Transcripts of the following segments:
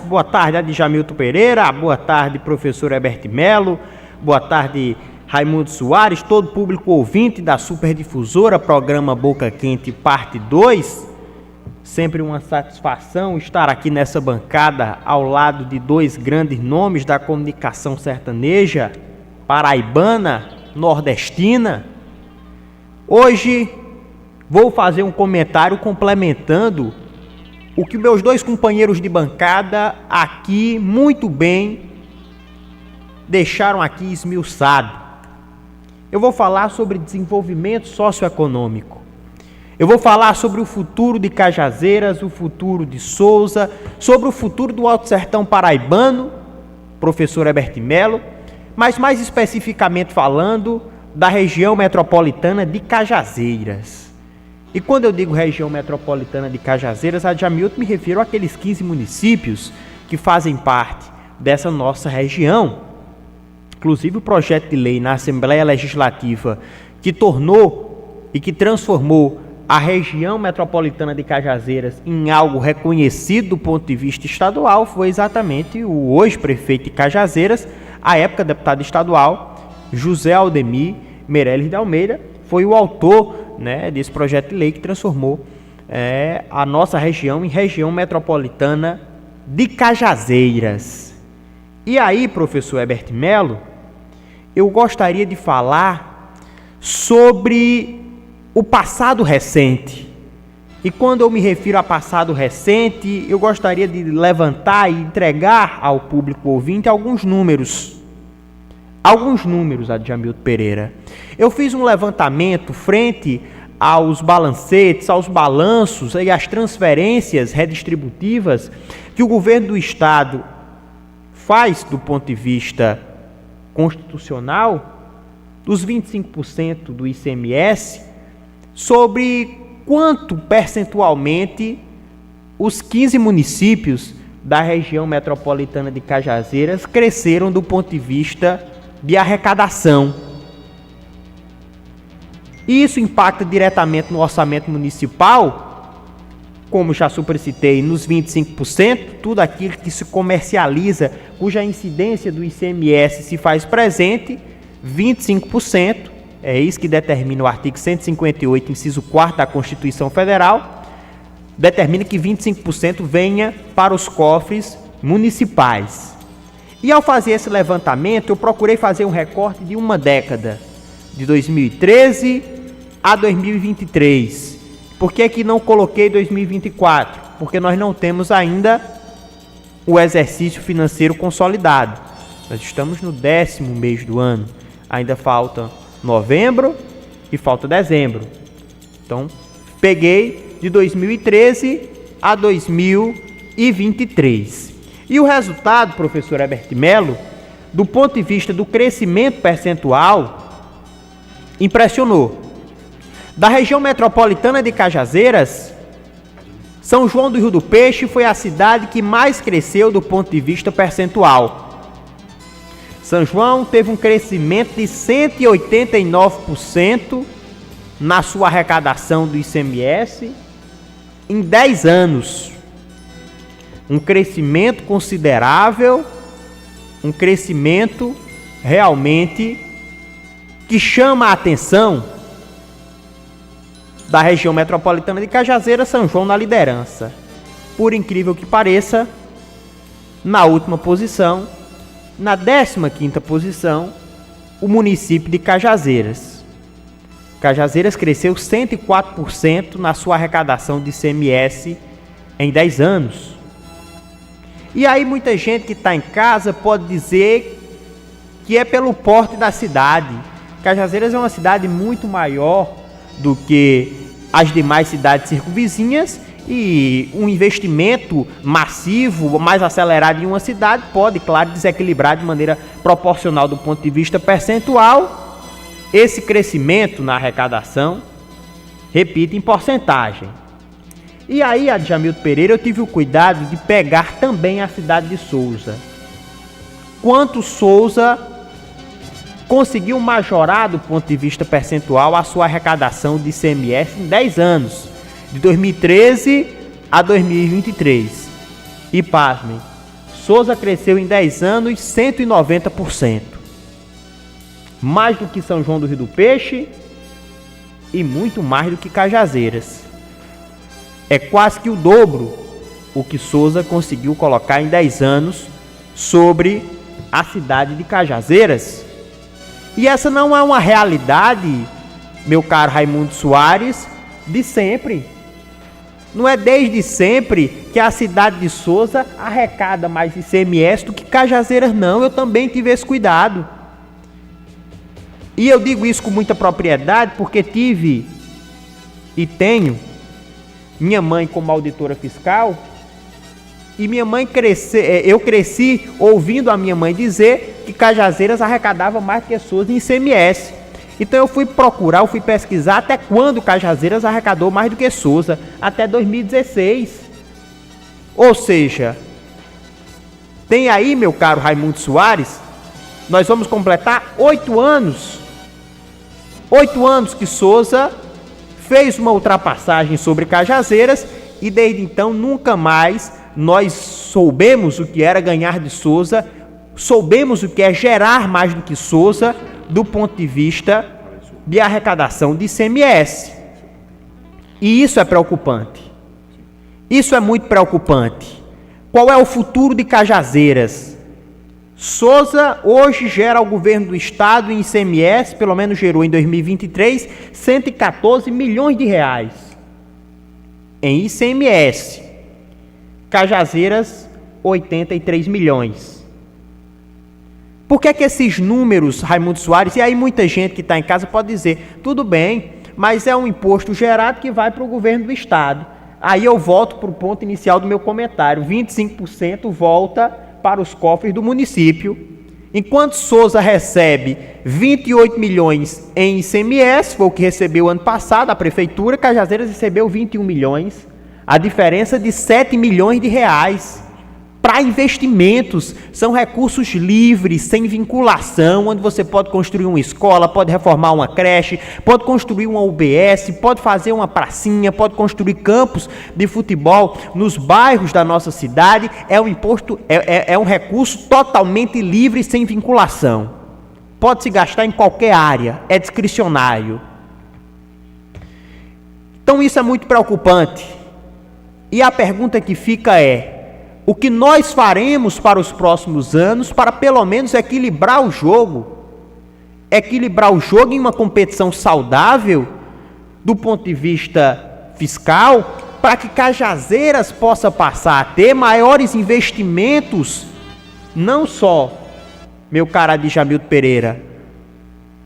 Boa tarde, Adjamilton Pereira. Boa tarde, professor Herbert Melo. Boa tarde, Raimundo Soares, todo público ouvinte da Superdifusora, programa Boca Quente, parte 2. Sempre uma satisfação estar aqui nessa bancada ao lado de dois grandes nomes da comunicação sertaneja, paraibana, nordestina. Hoje vou fazer um comentário complementando o que meus dois companheiros de bancada aqui muito bem deixaram aqui esmiuçado. Eu vou falar sobre desenvolvimento socioeconômico. Eu vou falar sobre o futuro de Cajazeiras, o futuro de Souza, sobre o futuro do Alto Sertão paraibano, professor Herbert Melo, mas mais especificamente falando da região metropolitana de Cajazeiras. E quando eu digo região metropolitana de Cajazeiras, Adjamilton, me refiro àqueles 15 municípios que fazem parte dessa nossa região. Inclusive o projeto de lei na Assembleia Legislativa que tornou e que transformou a região metropolitana de Cajazeiras em algo reconhecido do ponto de vista estadual foi exatamente o hoje prefeito de Cajazeiras, à época deputado estadual, José Aldemir Meirelles de Almeida, foi o autor, né, desse projeto de lei que transformou a nossa região em região metropolitana de Cajazeiras. E aí, professor Herbert Melo, eu gostaria de falar sobre o passado recente. E quando eu me refiro a passado recente, eu gostaria de levantar e entregar ao público ouvinte alguns números. Adjamilton Pereira. Eu fiz um levantamento frente aos balancetes, aos balanços e às transferências redistributivas que o governo do Estado faz do ponto de vista constitucional, dos 25% do ICMS, sobre quanto percentualmente os 15 municípios da região metropolitana de Cajazeiras cresceram do ponto de vista de arrecadação. E isso impacta diretamente no orçamento municipal, como já supercitei, nos 25%, tudo aquilo que se comercializa, cuja incidência do ICMS se faz presente, 25%, é isso que determina o artigo 158, inciso 4º da Constituição Federal, determina que 25% venha para os cofres municipais. E ao fazer esse levantamento, eu procurei fazer um recorte de uma década, de 2013 a 2023. Por que que não coloquei 2024? Porque nós não temos ainda o exercício financeiro consolidado. Nós estamos no 10º mês do ano. Ainda falta novembro e falta dezembro. Então, peguei de 2013 a 2023. E o resultado, professor Herbert Melo, do ponto de vista do crescimento percentual, impressionou. Da região metropolitana de Cajazeiras, São João do Rio do Peixe foi a cidade que mais cresceu do ponto de vista percentual. São João teve um crescimento de 189% na sua arrecadação do ICMS em 10 anos. Um crescimento considerável, um crescimento realmente que chama a atenção da região metropolitana de Cajazeiras, São João na liderança. Por incrível que pareça, na última posição, na 15ª posição, o município de Cajazeiras. Cajazeiras cresceu 104% na sua arrecadação de ICMS em 10 anos. E aí muita gente que está em casa pode dizer que é pelo porte da cidade. Cajazeiras é uma cidade muito maior do que as demais cidades circunvizinhas e um investimento massivo, mais acelerado em uma cidade pode, claro, desequilibrar de maneira proporcional do ponto de vista percentual esse crescimento na arrecadação, repito, em porcentagem. E aí, Adjamilton Pereira, eu tive o cuidado de pegar também a cidade de Souza. Quanto Souza conseguiu majorar do ponto de vista percentual a sua arrecadação de ICMS em 10 anos, de 2013 a 2023. E pasmem, Souza cresceu em 10 anos 190%. Mais do que São João do Rio do Peixe e muito mais do que Cajazeiras. É quase que o dobro o que Souza conseguiu colocar em 10 anos sobre a cidade de Cajazeiras. E essa não é uma realidade, meu caro Raimundo Soares, de sempre. Não é desde sempre que a cidade de Souza arrecada mais ICMS do que Cajazeiras, não. Eu também tive esse cuidado. E eu digo isso com muita propriedade porque tive e tenho minha mãe como auditora fiscal. E minha mãe eu cresci ouvindo a minha mãe dizer que Cajazeiras arrecadava mais que Souza em ICMS. Então eu fui procurar, eu fui pesquisar até quando Cajazeiras arrecadou mais do que Souza. Até 2016. Ou seja, tem aí, meu caro Raimundo Soares, nós vamos completar 8 anos. 8 anos que Souza fez uma ultrapassagem sobre Cajazeiras e desde então nunca mais nós soubemos o que era ganhar de Souza, soubemos o que é gerar mais do que Souza do ponto de vista de arrecadação de ICMS. E isso é preocupante. Isso é muito preocupante. Qual é o futuro de Cajazeiras? Souza hoje gera ao governo do estado em ICMS, pelo menos gerou em 2023, 114 milhões de reais em ICMS. Cajazeiras, 83 milhões. Por que esses números, Raimundo Soares, e aí muita gente que está em casa pode dizer, tudo bem, mas é um imposto gerado que vai para o governo do estado. Aí eu volto para o ponto inicial do meu comentário, 25% volta para os cofres do município. Enquanto Souza recebe 28 milhões em ICMS, foi o que recebeu ano passado a prefeitura, Cajazeiras recebeu 21 milhões, a diferença de 7 milhões de reais. Para investimentos, são recursos livres, sem vinculação, onde você pode construir uma escola, pode reformar uma creche, pode construir uma UBS, pode fazer uma pracinha, pode construir campos de futebol nos bairros da nossa cidade. É um imposto, é um recurso totalmente livre, sem vinculação. Pode se gastar em qualquer área, é discricionário. Então isso é muito preocupante. E a pergunta que fica é: o que nós faremos para os próximos anos para pelo menos equilibrar o jogo? Equilibrar o jogo em uma competição saudável do ponto de vista fiscal, para que Cajazeiras possa passar a ter maiores investimentos, não só, meu caro Adjamilton Pereira,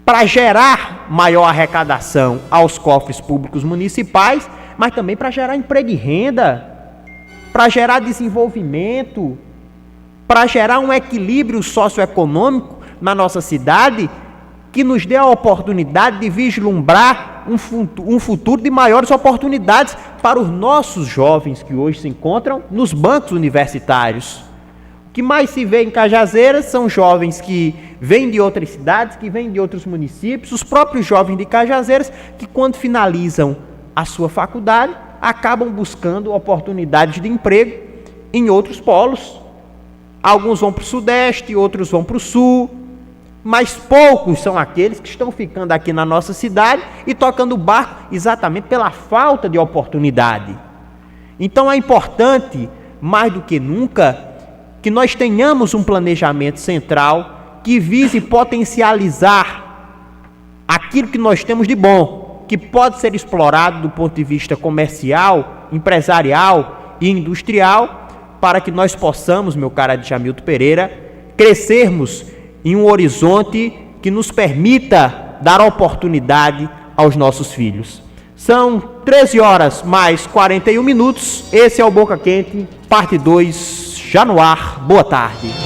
para gerar maior arrecadação aos cofres públicos municipais, mas também para gerar emprego e renda, para gerar desenvolvimento, para gerar um equilíbrio socioeconômico na nossa cidade, que nos dê a oportunidade de vislumbrar um futuro de maiores oportunidades para os nossos jovens que hoje se encontram nos bancos universitários. O que mais se vê em Cajazeiras são jovens que vêm de outras cidades, que vêm de outros municípios, os próprios jovens de Cajazeiras, que quando finalizam a sua faculdade, acabam buscando oportunidades de emprego em outros polos. Alguns vão para o Sudeste, outros vão para o Sul, mas poucos são aqueles que estão ficando aqui na nossa cidade e tocando o barco exatamente pela falta de oportunidade. Então é importante, mais do que nunca, que nós tenhamos um planejamento central que vise potencializar aquilo que nós temos de bom, que pode ser explorado do ponto de vista comercial, empresarial e industrial, para que nós possamos, meu caro Adjamilton Pereira, crescermos em um horizonte que nos permita dar oportunidade aos nossos filhos. São 13 horas mais 41 minutos, esse é o Boca Quente, parte 2, já no ar. Boa tarde.